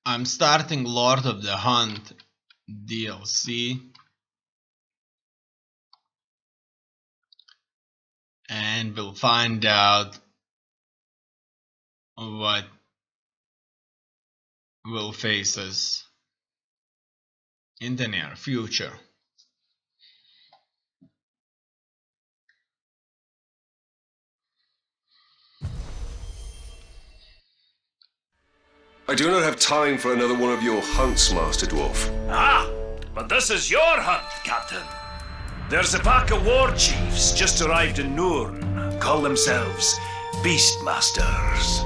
I'm starting Lord of the Hunt DLC. And we'll find out what will face us in the near future. I do not have time for another one of your hunts, Master Dwarf. Ah, but this is your hunt, Captain. There's a pack of war chiefs just arrived in Nurn. Call themselves Beastmasters.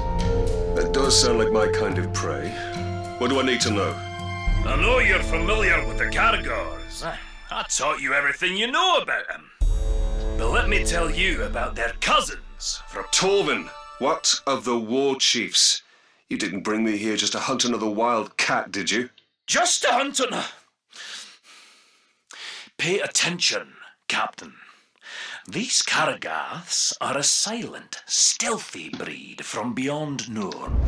That does sound like my kind of prey. What do I need to know? I know you're familiar with the Caragors. I taught you everything you know about them. But let me tell you about their cousins from Torvin, what of the war chiefs? You didn't bring me here just to hunt another wild cat, did you? Just to hunt an... Pay attention, Captain. These Caragaths are a silent, stealthy breed from beyond Nurn.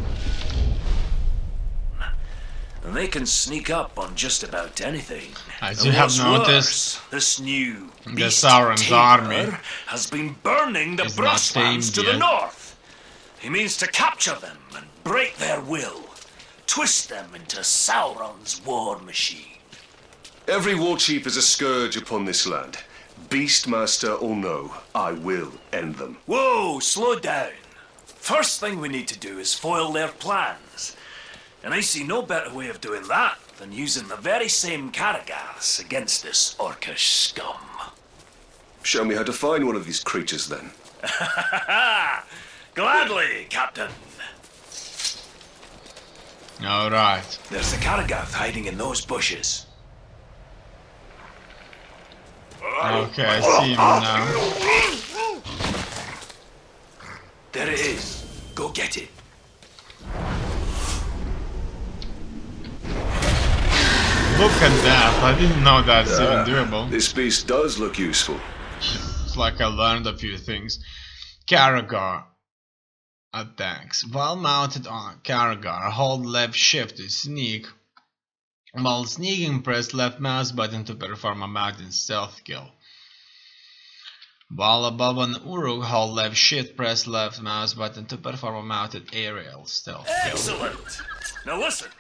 They can sneak up on just about anything. As you have noticed, this new the Sauron's army has been burning the brushlands to the north. He means to capture them and break their will, twist them into Sauron's war machine. Every war chief is a scourge upon this land. Beastmaster or no, I will end them. Whoa, slow down. First thing we need to do is foil their plans. And I see no better way of doing that than using the very same Caragaths against this orcish scum. Show me how to find one of these creatures then. Gladly, Captain. Alright. There's a Caragath hiding in those bushes. Okay, I see him now. There it is. Go get it. Look at that, I didn't know that's even doable. This beast does look useful. It's like I learned a few things. Caragar attacks. While mounted on Caragar, hold left shift to sneak. While sneaking, press left mouse button to perform a mounted stealth kill. While above an Uruk, hold left shift, press left mouse button to perform a mounted aerial stealth kill. Excellent! Now listen,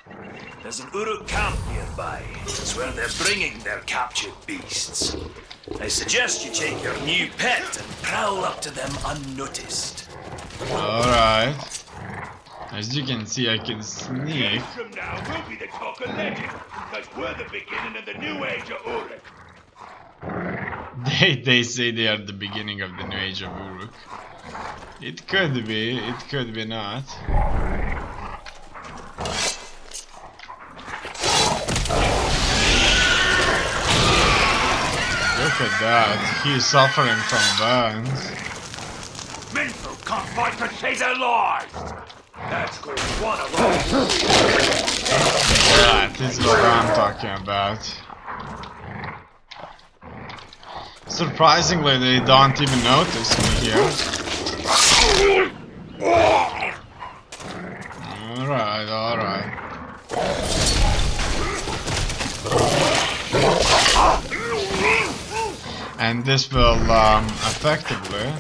there's an Uruk camp nearby. It's where they're bringing their captured beasts. I suggest you take your new pet and prowl up to them unnoticed. Alright. As you can see, I can sneak. From now, we'll be the talk of legend, because we're the beginning of the new age of Uruk. They say they are the beginning of the new age of Uruk. It could be not. Look at that, he's suffering from burns. Men who can't fight to save their lives. That's called one of us. That is what I'm talking about. Surprisingly, they don't even notice me here. Alright, alright. And this will effectively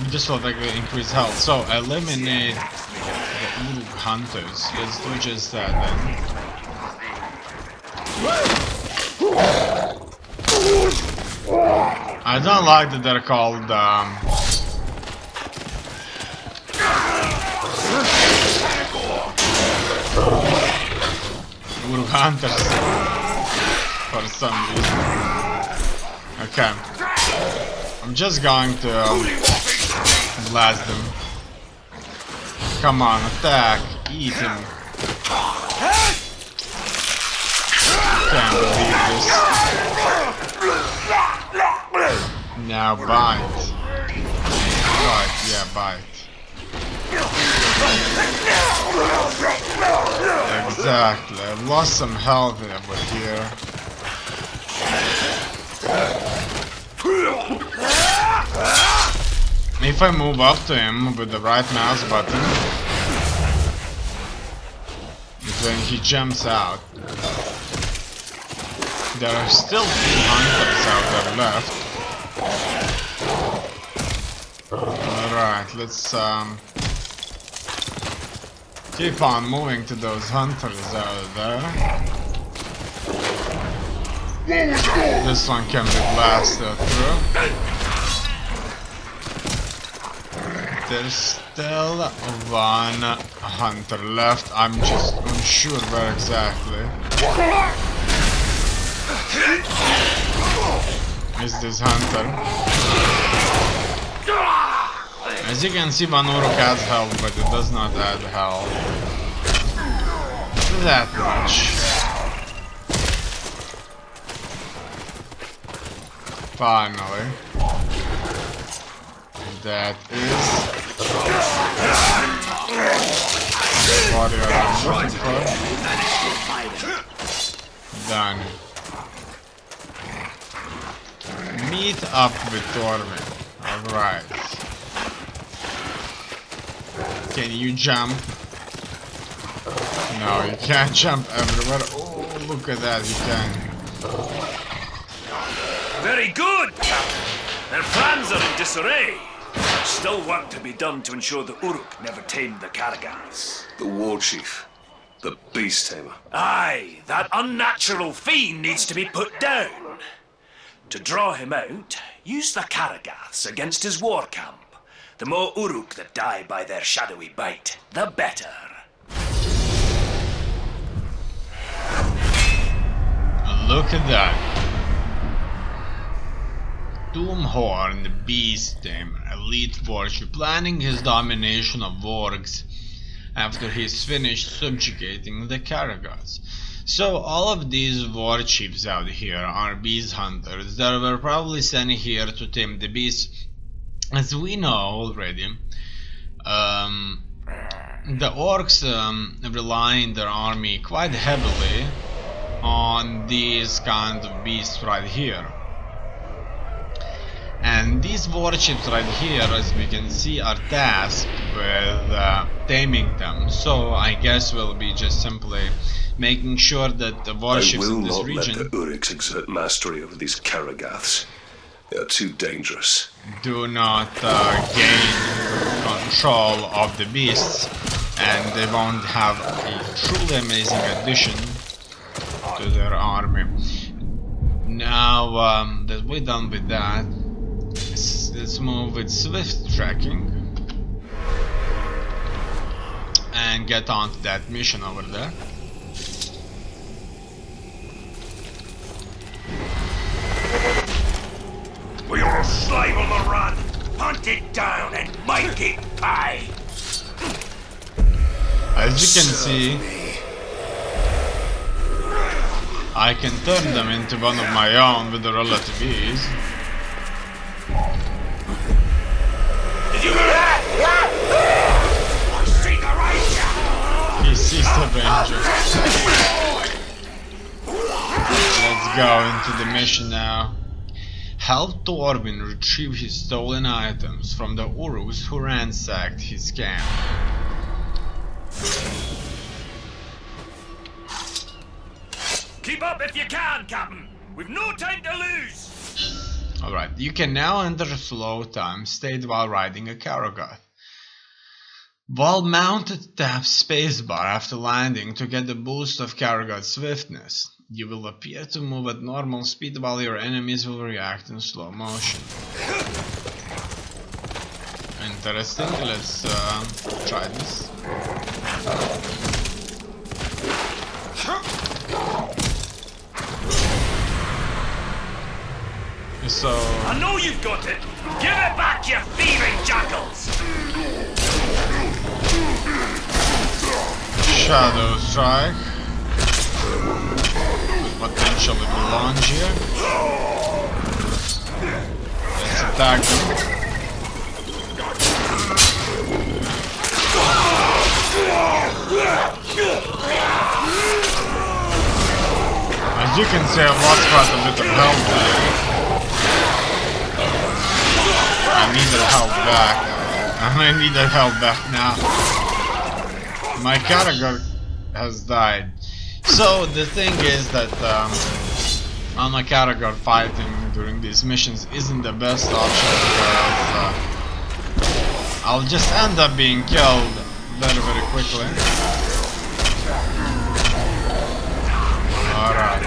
this will effectively increase health. So eliminate the Uruk hunters. Let's do just that then. I don't like that they're called Uruk hunters for some reason. Okay, I'm just going to blast them. Come on, attack, eat him. Can't believe this. Now bite. Bite, yeah, bite. Exactly, I've lost some health over here. If I move up to him with the right mouse button, is when he jumps out. There are still 2 hunters out there left. Alright, let's keep on moving to those hunters out there. This one can be blasted through. There's still 1 hunter left. I'm just unsure where exactly. Is this hunter? As you can see, one Uruk has health, but it does not add health that much. Finally, that is what I'm looking for. Done. Meet up with Torment. Alright. Can you jump? No, you can't jump everywhere. Oh, look at that, you can. Very good, Captain. Their plans are in disarray. There's still work to be done to ensure the Uruk never tamed the Karagars. The war chief. The beast tamer. Aye, that unnatural fiend needs to be put down. To draw him out, use the Karagaths against his war camp. The more Uruk that die by their shadowy bite, the better. Look at that. Doomhorn, the beast tamer, elite warship, planning his domination of Vorgs after he's finished subjugating the Karagars. So all of these war chiefs out here are beast hunters that were probably sent here to tame the beasts. As we know already, the orcs rely in their army quite heavily on these kind of beasts right here. And these warships right here, as we can see, are tasked with taming them. So I guess we'll be just simply making sure that the warships in this region... I will not let the Uruks exert mastery over these Karagaths. They are too dangerous. Do not gain control of the beasts, and they won't have a truly amazing addition to their army. Now that we're done with that, let's move with swift tracking and get on to that mission over there. We are a slave on the run. Hunt it down and make it pay. As you can see, I can turn them into one of my own with a relative ease. Did you hear that? I see the ranger. He sees the ranger. Let's go into the mission now. Help Torvin retrieve his stolen items from the Uruks who ransacked his camp. Keep up if you can, Captain. We've no time to lose. Alright, you can now enter a slow time state while riding a Karagoth. While mounted, tap spacebar after landing to get the boost of Karagoth swiftness. You will appear to move at normal speed while your enemies will react in slow motion. Interesting, let's try this. So... I know you've got it! Give it back, you thieving jackals! Shadow strike. Potentially belongs here. Let's attack them. As you can see, I've lost quite a bit of health there. I need their health back. I need their health back now. My Karagar has died. So the thing is that on a Karagor fighting during these missions isn't the best option because I'll just end up being killed very quickly. Alright.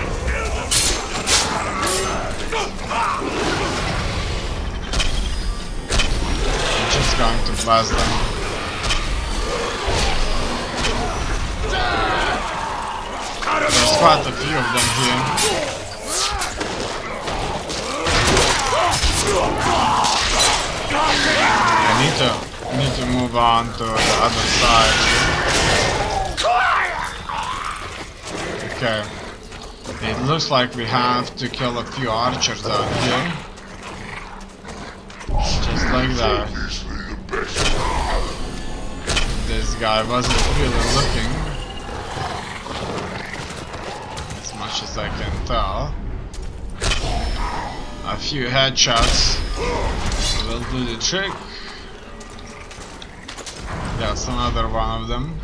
I'm just going to blast them. There's quite a few of them here. I need to move on to the other side. Okay. It looks like we have to kill a few archers out here. Just like that. This guy wasn't really looking. As much as I can tell. A few headshots will do the trick. That's another one of them.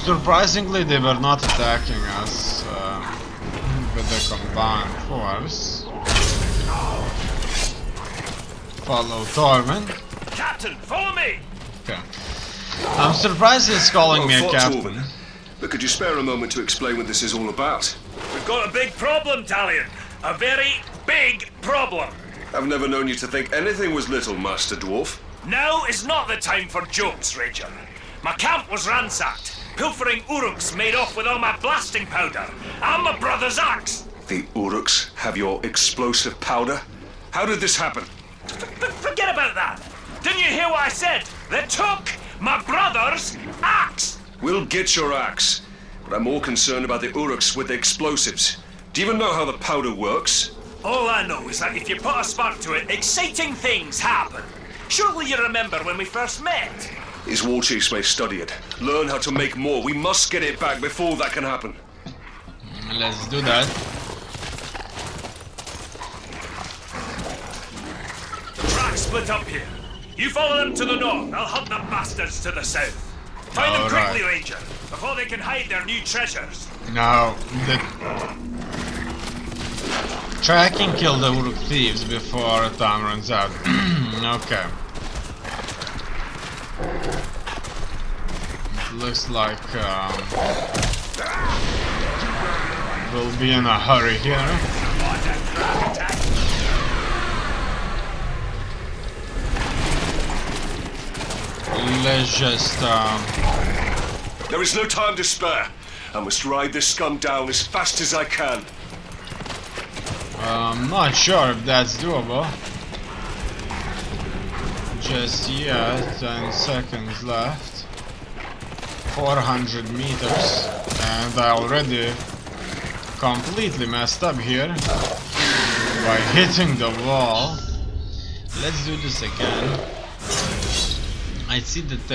Surprisingly, they were not attacking us with the combined force. Follow Torment. Captain, follow me! Okay. I'm surprised he's calling me a captain. Torment. But could you spare a moment to explain what this is all about? We've got a big problem, Talion. A very big problem. I've never known you to think anything was little, Master Dwarf. Now is not the time for jokes, Ranger. My camp was ransacked. Pilfering Uruks made off with all my blasting powder and my brother's axe. The Uruks have your explosive powder? How did this happen? Forget about that. Didn't you hear what I said? They took my brother's axe. We'll get your axe, but I'm more concerned about the Uruks with the explosives. Do you even know how the powder works? All I know is that if you put a spark to it, exciting things happen. Surely you remember when we first met? His war chiefs may study it. Learn how to make more. We must get it back before that can happen. Let's do that. The tracks split up here. You follow them to the north. I'll hunt the bastards to the south. Find them quickly, Ranger, before they can hide their new treasures. No, try and kill the Uruk thieves before time runs out. Okay. It looks like we'll be in a hurry here. Let's just There is no time to spare. I must ride this scum down as fast as I can. I'm not sure if that's doable. Just yet, 10 seconds left. 400 meters. And I already completely messed up here by hitting the wall. Let's do this again. I see that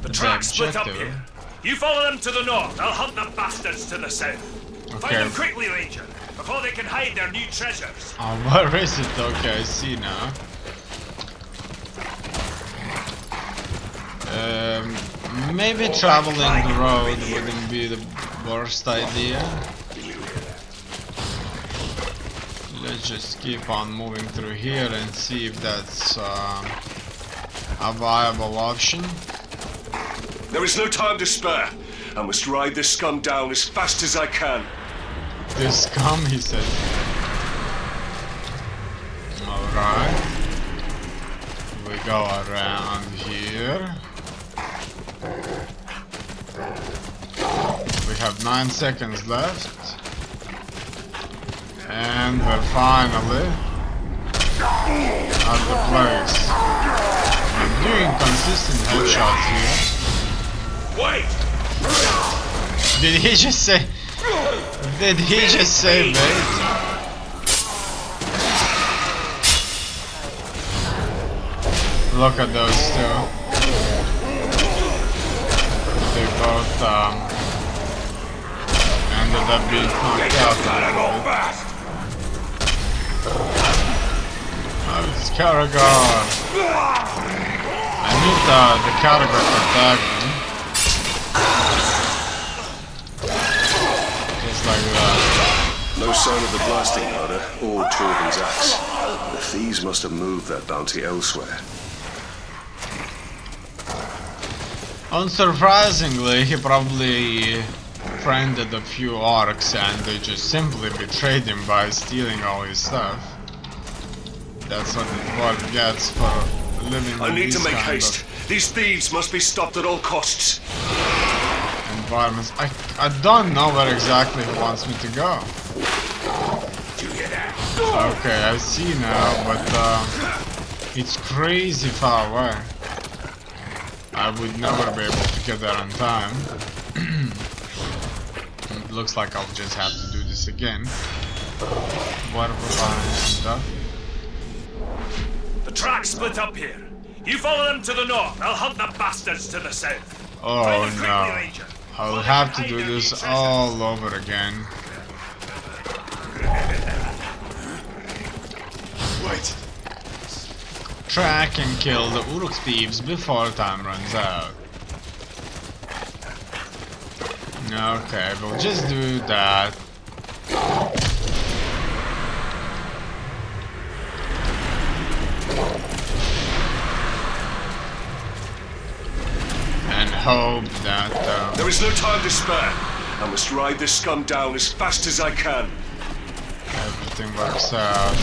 the tracks split up here. You follow them to the north. I'll hunt the bastards to the south. Okay. Find them quickly, Ranger, before they can hide their new treasures. Oh, where is it? Okay, I see now. Maybe traveling the road wouldn't be the worst idea. Let's just keep on moving through here and see if that's a viable option. There is no time to spare. I must ride this scum down as fast as I can. This scum, he said. Alright. We go around here. We have 9 seconds left. And we're finally at the place. I'm doing consistent headshots here. Wait! Did he just say... Did he just say wait? Look at those two. They both ended up being knocked out. It's Karagor. I need the Karagor to attack me. sign of the blasting powder or Torben's axe. The thieves must have moved their bounty elsewhere. Unsurprisingly, he probably friended a few orcs and they just simply betrayed him by stealing all his stuff. That's what the dwarf gets for living I in need these to make kind haste. These thieves must be stopped at all costs. of environments. I don't know where exactly he wants me to go. Okay, I see now, but it's crazy far away. I would never be able to get there on time. It looks like I'll just have to do this again. What will I end up? The track's split up here. You follow them to the north. I'll hunt the bastards to the south. Oh Find them quickly, no. Ranger. I'll have to do this all over again. Wait. Track and kill the Uruk thieves before time runs out. Okay, we'll just do that. And hope that There is no time to spare. I must ride this scum down as fast as I can. everything works out.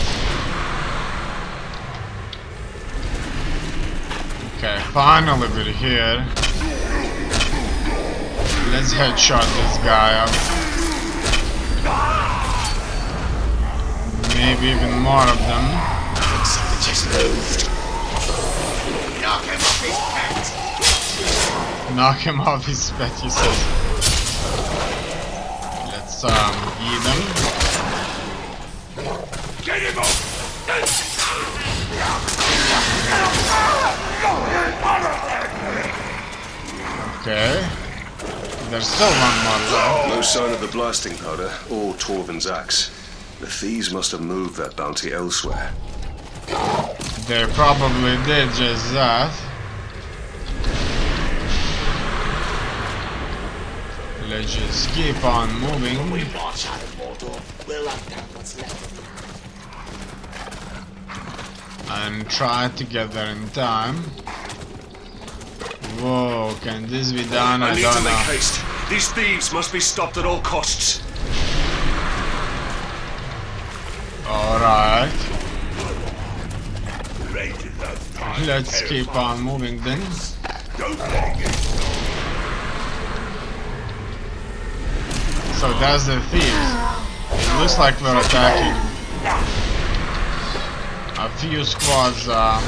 Okay, finally we're here. Let's headshot this guy up. Maybe even more of them. Something just moved. Knock him off his pet! Knock him off his pet, he says. Let's eat him. Get him off! Okay. There's still one more left. No sign of the blasting powder or Torben's axe. The thieves must have moved their bounty elsewhere. They probably did just that. Let's just keep on moving. We march out of Mordor. We'll hunt down what's left of them. And try to get there in time. Whoa, can this be done? I I need don't to make know. haste. These thieves must be stopped at all costs. Alright, Rangers have time. let's keep on moving then. Don't let it get So that's the thieves. It looks like we're attacking a few squads of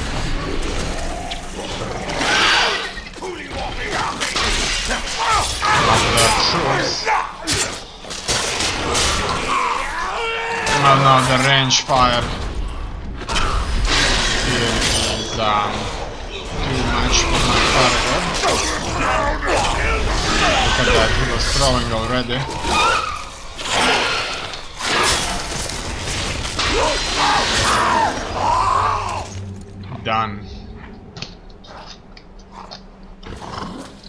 the troops. Oh no, the range fire here is too much for my target. Look at that, he was throwing already. Done.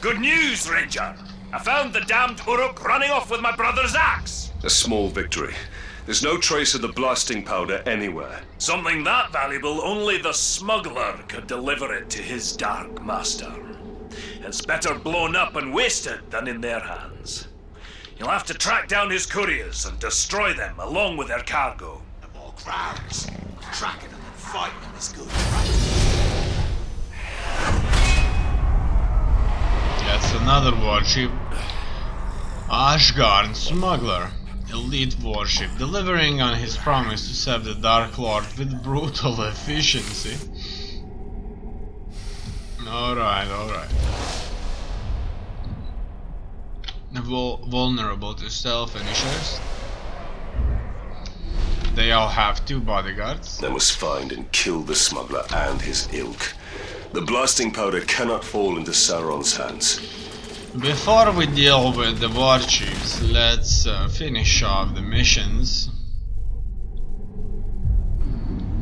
Good news, Ranger. I found the damned Uruk running off with my brother's axe. A small victory. There's no trace of the blasting powder anywhere. Something that valuable, only the smuggler could deliver it to his dark master. It's better blown up and wasted than in their hands. You'll have to track down his couriers and destroy them along with their cargo. the more crowds. Tracking them and fighting them is good. That's another warship. Ashgarn Smuggler. Elite warship, delivering on his promise to serve the Dark Lord with brutal efficiency. Alright. Vulnerable to stealth finishers. They all have 2 bodyguards. I must find and kill the smuggler and his ilk. The blasting powder cannot fall into Sauron's hands. Before we deal with the warships, let's finish off the missions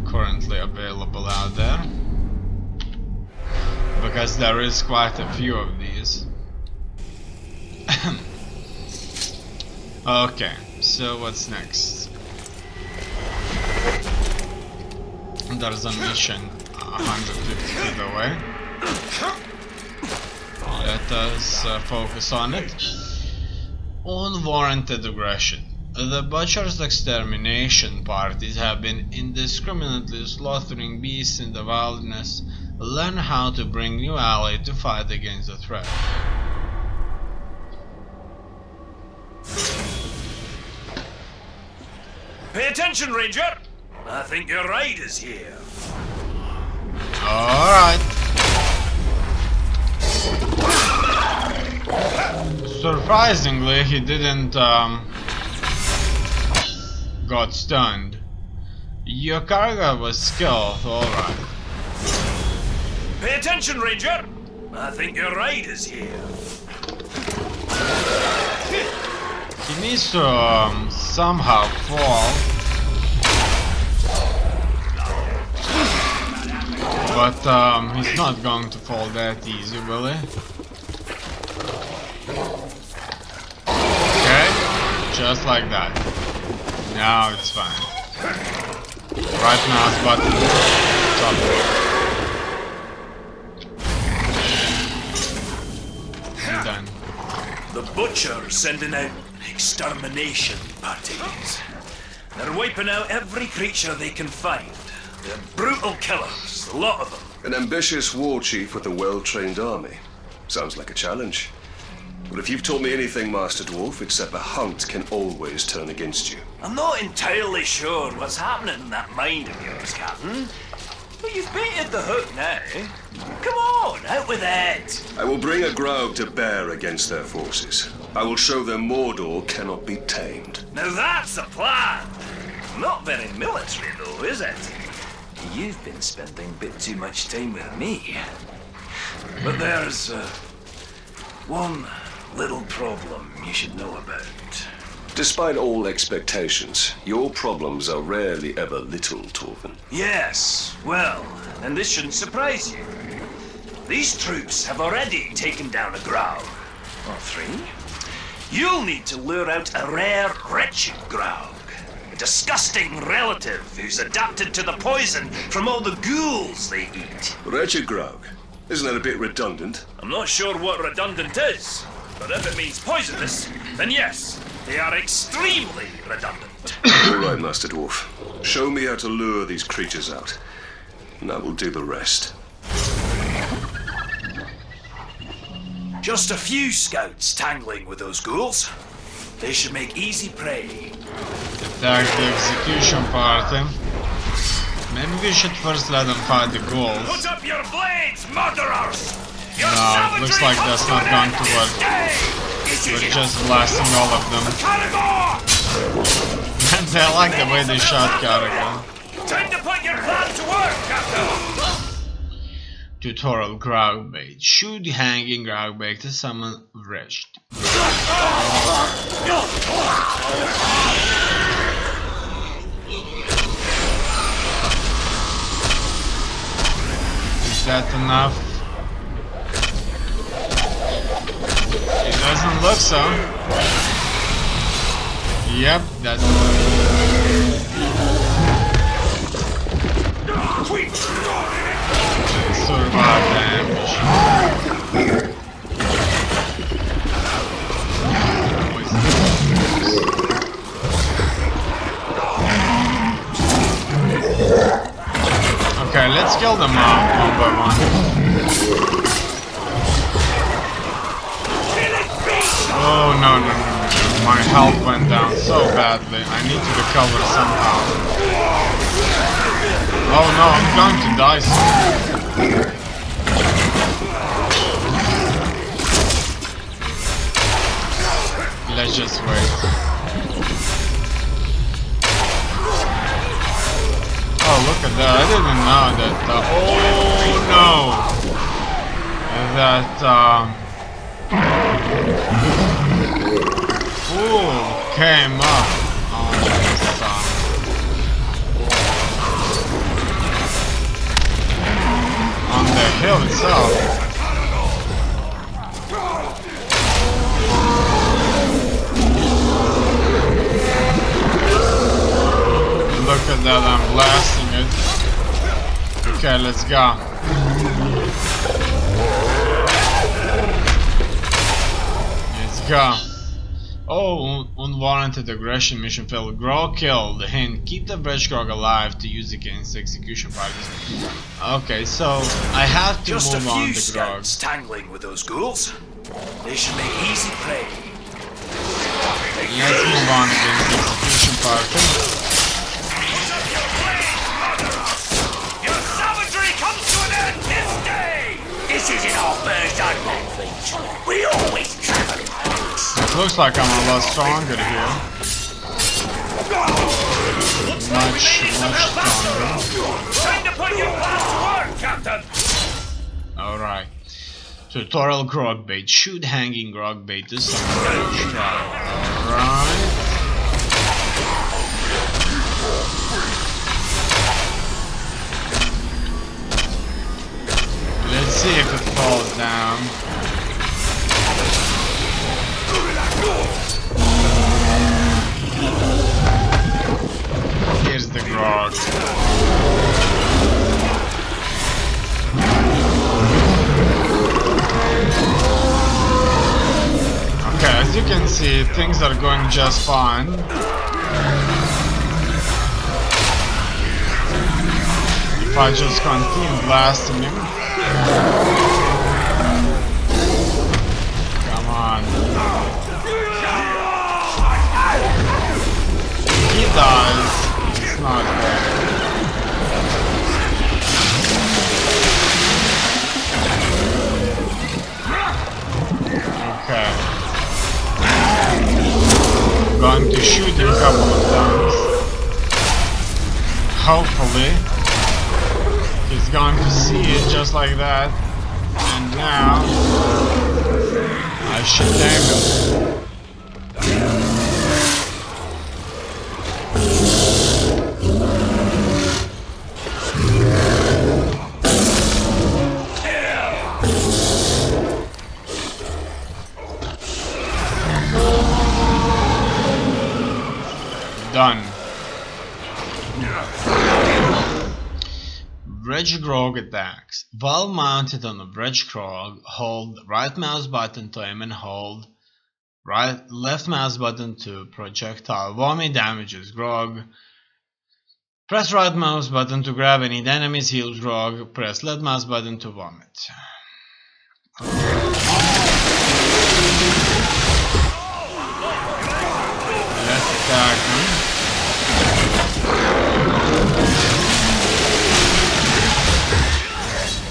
currently available out there, because there is quite a few of these. Okay, so what's next? There's a mission 150 feet away. Let us focus on it. Unwarranted aggression. The butchers' extermination parties have been indiscriminately slaughtering beasts in the wilderness. Learn how to bring new ally to fight against the threat. Pay attention, Ranger! I think your ride is here. Alright. Surprisingly, he didn't got stunned. Your cargo was skilled, alright. Pay attention, Ranger! I think your ride is here. He needs to somehow fall. But he's not going to fall that easy, will he? Okay, just like that. Now it's fine. Right mouse button. Top. And done. The butchers sending out extermination parties. They're wiping out every creature they can find. They're brutal killers, a lot of them. An ambitious war chief with a well-trained army. Sounds like a challenge. But if you've taught me anything, Master Dwarf, it's that the hunt can always turn against you. I'm not entirely sure what's happening in that mind of yours, Captain. But you've baited the hook now. Come on, out with it! I will bring a Graug to bear against their forces. I will show them Mordor cannot be tamed. Now that's a plan! Not very military though, is it? You've been spending a bit too much time with me. But there's one little problem you should know about. Despite all expectations, your problems are rarely ever little, Torvin. Yes, well, and this shouldn't surprise you. These troops have already taken down a Graug. Or 3. You'll need to lure out a rare, wretched Graug. A disgusting relative who's adapted to the poison from all the ghouls they eat. Wretched Graug. Isn't that a bit redundant? I'm not sure what redundant is, but if it means poisonous, then yes, they are extremely redundant. All right, Master Dwarf. Show me how to lure these creatures out, and I will do the rest. Just a few scouts tangling with those ghouls. They should make easy prey. Attack the execution party. Maybe we should first let them fight the ghouls. Put up your blades, murderers! No, looks like that's not going to work. We're just blasting all of them. And I like the way they shot Carrigan. Time to put your plan to work, Captain! Tutorial Graug bait. Shoot the hanging Graug bait to summon wretched. Is that enough? It doesn't look so. Yep, that's survive the ambush. Okay, let's kill them one by one. Oh no. My health went down so badly. I need to recover somehow. Oh no, I'm going to die soon. Let's just wait. Oh, look at that. I didn't know that. Fool came up on this on the hill itself. Look at that, I'm blasting it. Okay, let's go. Let's go. Oh, unwarranted aggression mission failed. Grog killed. Hint, keep the Veg Grog alive to use against execution parties. Okay, so I have to Just move a on few the scouts Grogs. tangling with those ghouls. They should make easy prey. Let's move on against the execution party. Your savagery comes to an end this day! This isn't our first advantage. We always travel in packs. It looks like I'm a lot stronger here. Much stronger. Time to put your plan to work, Captain! Alright. Tutorial grog bait. Shoot hanging grog bait to somewhere. Alright. Let's see if it falls down. Here's the grog. Okay, as you can see, things are going just fine. If I just continue blasting him. Come on. He dies. It's not bad. Okay. Going to shoot him a couple of times. Hopefully he's going to see it just like that. And now I should tame him. Done. Veg Grog attacks. While mounted on a Veg Grog, hold right mouse button to aim and hold left mouse button to projectile. Vomit damages Grog. Press right mouse button to grab any enemies, heals Grog. Press left mouse button to vomit. Let's attack him.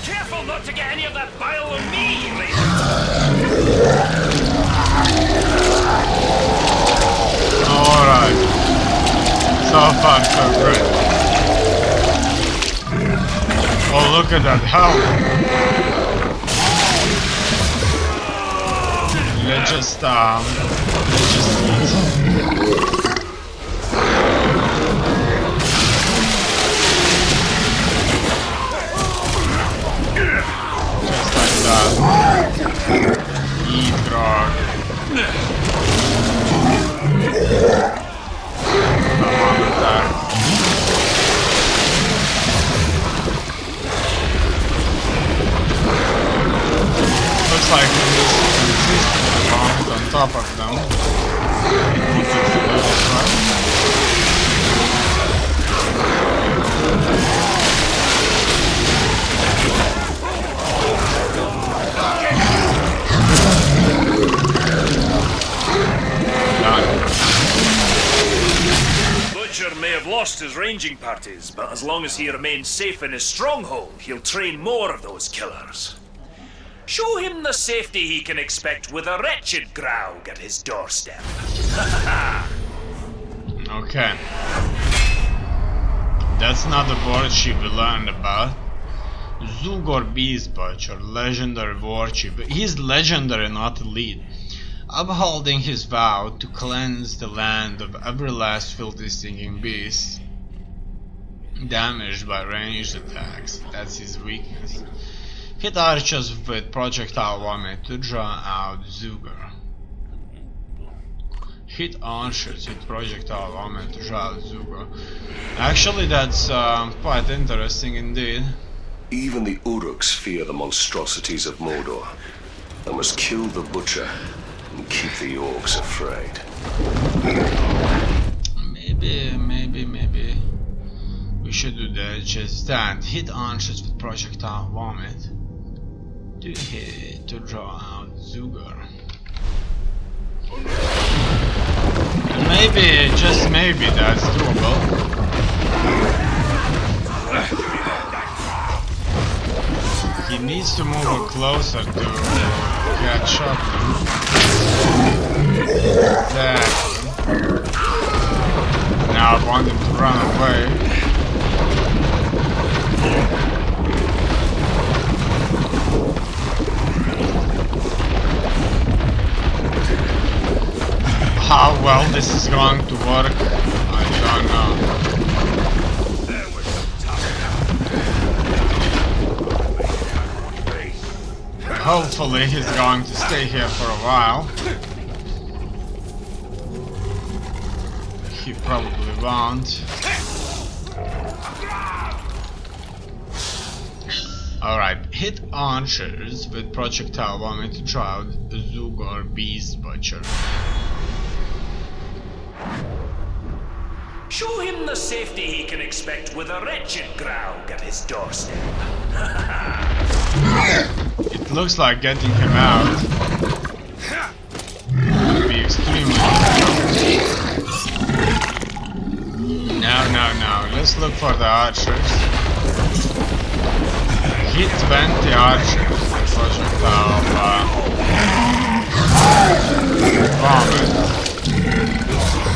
Careful not to get any of that bile on me, later. Alright. So far, so good. Oh, look at that health. Let's just eat. Just like that. Eat grog. Come on, attack. Looks like this bombs on top of them. Once it's level right. Butcher may have lost his ranging parties, but as long as he remains safe in his stronghold, he'll train more of those killers. Show him the safety he can expect with a wretched Graug at his doorstep. Okay. That's not the warship we learned about. Zugor Beast Butcher, legendary warship. He's legendary, not elite. Upholding his vow to cleanse the land of every last filthy stinking beast. Damaged by ranged attacks. That's his weakness. Hit archers with projectile vomit to draw out Zugor. Hit archers with projectile vomit to draw out Zugor. Actually, that's quite interesting indeed. Even the Uruks fear the monstrosities of Mordor. I must kill the butcher and keep the orcs afraid. Maybe we should do that. Just that. Hit archers with projectile vomit to draw out Zugar. And maybe, just maybe, that's doable. He needs to move closer to catch up. There. Now I want him to run away. How well this is going to work, I don't know. Hopefully he's going to stay here for a while. He probably won't. Alright, hit archers with projectile vomit to draw out Zugar Beast Butcher. Show him the safety he can expect with a wretched Graug at his doorstep. It looks like getting him out would be extremely difficult. No. Let's look for the archers. Hit 20 archers with projectile vomit.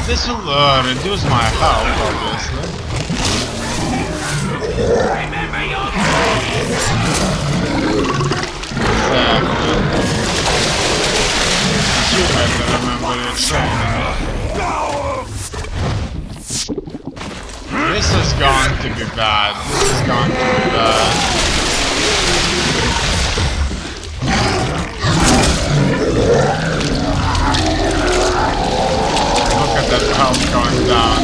This will reduce my health, obviously. Remember your You better remember your training. This is going to be bad. This is going to be bad. Look at that health going down.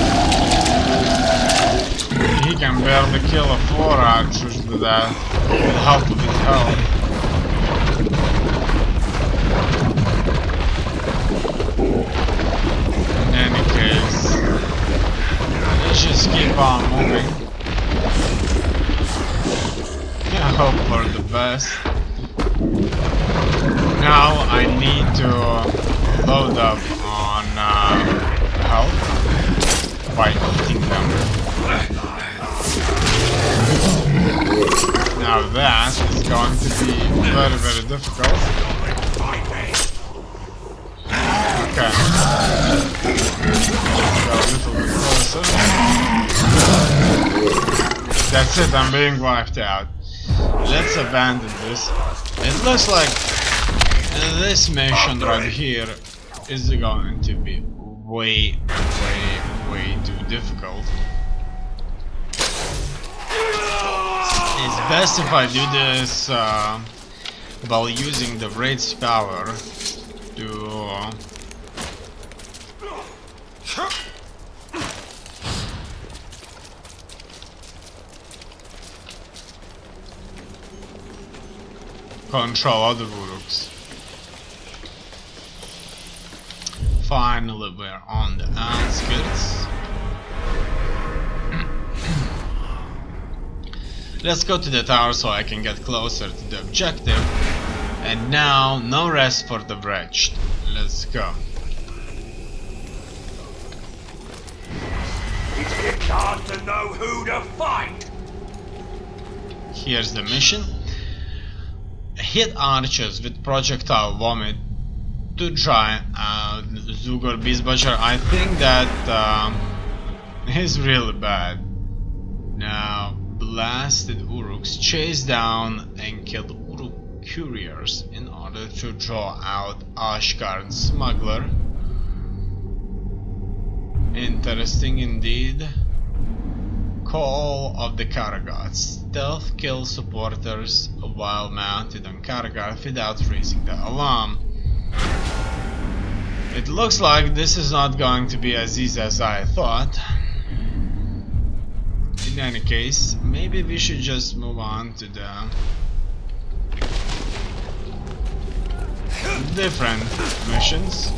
He can barely kill a 4 archers with that. With half of his health. In any case, let's just keep on moving. I hope for the best. Now I need to load up on health by eating them. Now that is going to be very, very difficult. Okay. Go a little bit closer. That's it, I'm being wiped out. Let's abandon this. It looks like this mission right here is going to be way too difficult. It's best if I do this while using the Wraith's power to control other Uruks. Finally, we're on the outskirts. Let's go to the tower so I can get closer to the objective. And now, no rest for the wretched. Let's go. It's hard to know who to fight. Here's the mission. Hit archers with projectile vomit to try out Zugar Beast Butcher. I think that is really bad. Now, blasted Uruks chase down and kill Uruk couriers in order to draw out Ashgard Smuggler. Interesting indeed. Call of the Karagots. Stealth kill supporters while mounted on Karagoth without raising the alarm. It looks like this is not going to be as easy as I thought. In any case, maybe we should just move on to the different missions.